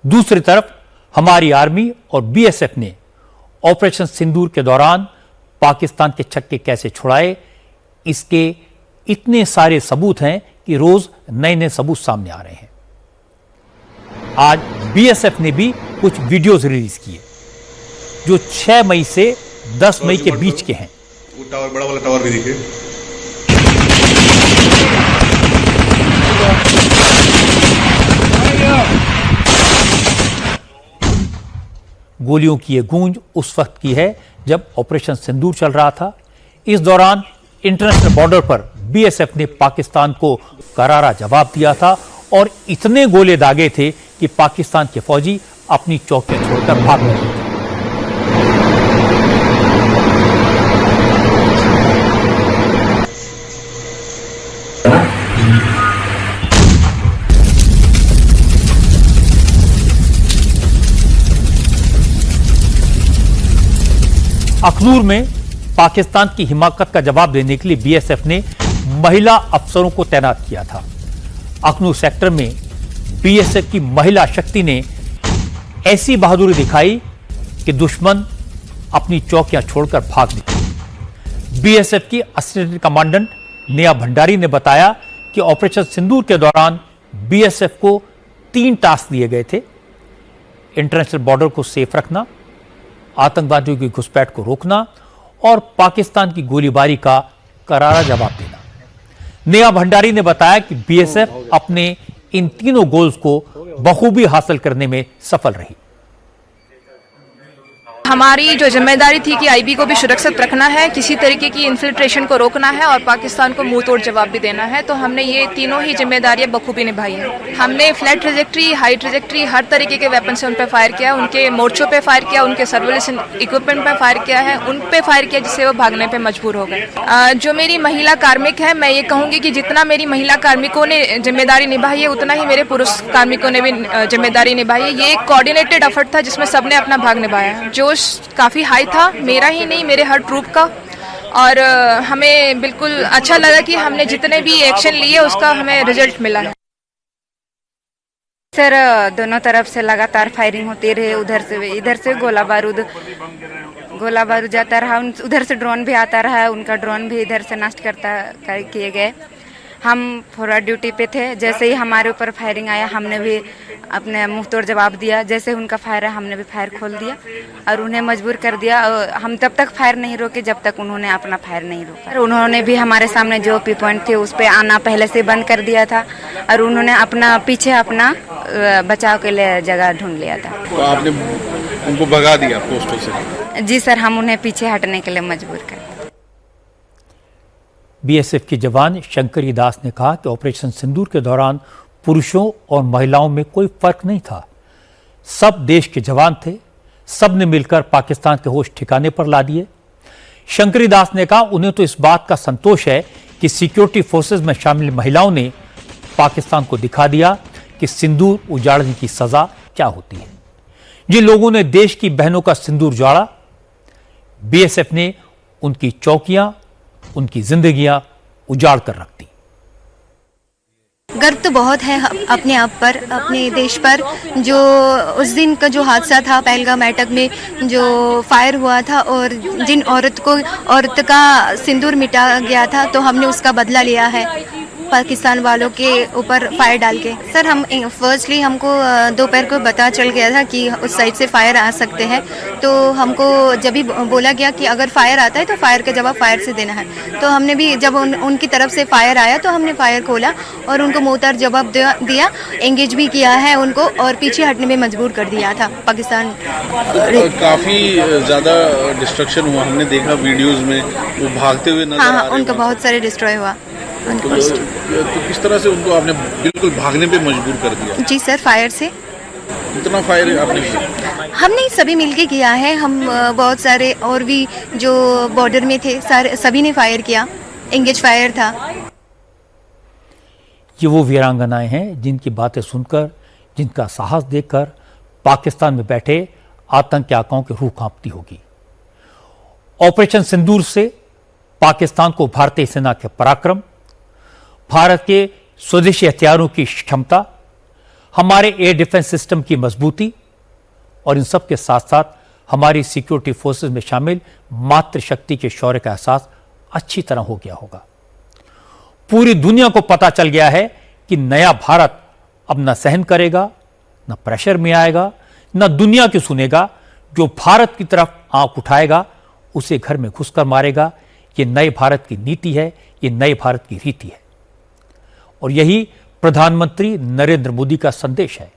दूसरी तरफ हमारी आर्मी और बीएसएफ ने ऑपरेशन सिंदूर के दौरान पाकिस्तान के छक्के कैसे छुड़ाए, इसके इतने सारे सबूत हैं कि रोज नए नए सबूत सामने आ रहे हैं। आज बीएसएफ ने भी कुछ वीडियोज रिलीज किए जो 6 मई से 10 मई के बीच के हैं। वो टावर, बड़ा वाला टावर भी दिखे। गोलियों की यह गूंज उस वक्त की है जब ऑपरेशन सिंदूर चल रहा था। इस दौरान इंटरनेशनल बॉर्डर पर बीएसएफ ने पाकिस्तान को करारा जवाब दिया था और इतने गोले दागे थे कि पाकिस्तान के फौजी अपनी चौकियां छोड़कर भाग रहे थे। अखनूर में पाकिस्तान की हिमाकत का जवाब देने के लिए बीएसएफ ने महिला अफसरों को तैनात किया था। अखनूर सेक्टर में बीएसएफ की महिला शक्ति ने ऐसी बहादुरी दिखाई कि दुश्मन अपनी चौकियां छोड़कर भाग निकले। बीएसएफ की असिस्टेंट कमांडेंट नेहा भंडारी ने बताया कि ऑपरेशन सिंदूर के दौरान बीएसएफ को 3 टास्क दिए गए थे। इंटरनेशनल बॉर्डर को सेफ रखना, आतंकवादियों की घुसपैठ को रोकना और पाकिस्तान की गोलीबारी का करारा जवाब देना। नेहा भंडारी ने बताया कि बीएसएफ अपने इन तीनों गोल्स को बखूबी हासिल करने में सफल रही। हमारी जो जिम्मेदारी थी कि आईबी को भी सुरक्षित रखना है, किसी तरीके की इन्फिल्ट्रेशन को रोकना है और पाकिस्तान को मुंह तोड़ जवाब भी देना है, तो हमने ये तीनों ही जिम्मेदारियां बखूबी निभाई है। हमने फ्लैट ट्रेजेक्ट्री, हाई ट्रेजेक्ट्री, हर तरीके के वेपन से उन पर फायर किया, उनके मोर्चों पे फायर किया, उनके सर्विलेंस इक्विपमेंट पे फायर किया है, उन पे फायर किया जिससे वो भागने पे मजबूर हो गए। जो मेरी महिला कार्मिक है, मैं ये कहूंगी कि जितना मेरी महिला कार्मिकों ने जिम्मेदारी निभाई है उतना ही मेरे पुरुष कार्मिकों ने भी जिम्मेदारी निभाई है। ये एक कोऑर्डिनेटेड एफर्ट था जिसमें सबने अपना भाग निभाया। जोश काफी हाई था, मेरा ही नहीं मेरे हर ट्रूप का, और हमें बिल्कुल अच्छा लगा कि हमने जितने भी एक्शन लिए उसका हमें रिजल्ट मिला है। सर, दोनों तरफ से लगातार फायरिंग होती रही, उधर से इधर से गोला बारूद जाता रहा, उधर से ड्रोन भी आता रहा, उनका ड्रोन भी इधर से नष्ट किए गए। हम फॉरवर्ड ड्यूटी पे थे, जैसे ही हमारे ऊपर फायरिंग आया हमने भी अपने मुंह तोड़ जवाब दिया। जैसे उनका फायर है हमने भी फायर खोल दिया और उन्हें मजबूर कर दिया। हम तब तक फायर नहीं रोके जब तक उन्होंने अपना फायर नहीं रोका। उन्होंने भी हमारे सामने जो पी पॉइंट थे उस पर आना पहले से बंद कर दिया था और उन्होंने अपना पीछे अपना बचाव के लिए जगह ढूंढ लिया था। तो आपने उनको भगा दिया पोस्टों से? जी सर, हम उन्हें पीछे हटने के लिए मजबूर कर। बीएसएफ के जवान शंकरी दास ने कहा कि ऑपरेशन सिंदूर के दौरान पुरुषों और महिलाओं में कोई फर्क नहीं था। सब देश के जवान थे, सब ने मिलकर पाकिस्तान के होश ठिकाने पर ला दिए। शंकरी दास ने कहा उन्हें तो इस बात का संतोष है कि सिक्योरिटी फोर्सेज में शामिल महिलाओं ने पाकिस्तान को दिखा दिया कि सिंदूर उजाड़ने की सजा क्या होती है। जिन लोगों ने देश की बहनों का सिंदूर उजाड़ा, बीएसएफ ने उनकी चौकियां, उनकी जिंदगियां उजाड़ कर रख दी। गर्व तो बहुत है अपने आप पर, अपने देश पर। जो उस दिन का जो हादसा था पहलगाम अटैक में जो फायर हुआ था और जिन औरत का सिंदूर मिटा गया था, तो हमने उसका बदला लिया है पाकिस्तान वालों के ऊपर फायर डाल के। सर, हम फर्स्टली हमको दोपहर को पता चल गया था कि उस साइड से फायर आ सकते हैं, तो हमको जब भी बोला गया कि अगर फायर आता है तो फायर का जवाब फायर से देना है, तो हमने भी जब उनकी तरफ से फायर आया तो हमने फायर खोला और उनको मुंहतोड़ जवाब दिया, एंगेज भी किया है उनको और पीछे हटने में मजबूर कर दिया था पाकिस्तान। काफी ज्यादा डिस्ट्रक्शन हुआ, हमने देखा वीडियोज में, वो भागते हुए नजर आ रहे हैं। उनका बहुत सारे डिस्ट्रॉय हुआ। तो किस तरह से उनको आपने बिल्कुल भागने पे मजबूर कर दिया? जी सर, फायर से। इतना फायर आपने किया? हमने सभी मिलके किया है। हम बहुत सारे और भी जो बॉर्डर में थे सारे सभी ने फायर किया, एंगेज फायर था। ये वो वीरांगनाएं हैं जिनकी बातें सुनकर, जिनका साहस देखकर पाकिस्तान में बैठे आतंकी आकाओं की रूह कांपती होगी। ऑपरेशन सिंदूर से पाकिस्तान को भारतीय सेना के पराक्रम, भारत के स्वदेशी हथियारों की क्षमता, हमारे एयर डिफेंस सिस्टम की मजबूती और इन सब के साथ साथ हमारी सिक्योरिटी फोर्सेस में शामिल मातृशक्ति के शौर्य का एहसास अच्छी तरह हो गया होगा। पूरी दुनिया को पता चल गया है कि नया भारत अब न सहन करेगा, न प्रेशर में आएगा, न दुनिया की सुनेगा। जो भारत की तरफ आंख उठाएगा उसे घर में घुसकर मारेगा। ये नए भारत की नीति है, ये नए भारत की रीति है और यही प्रधानमंत्री नरेंद्र मोदी का संदेश है।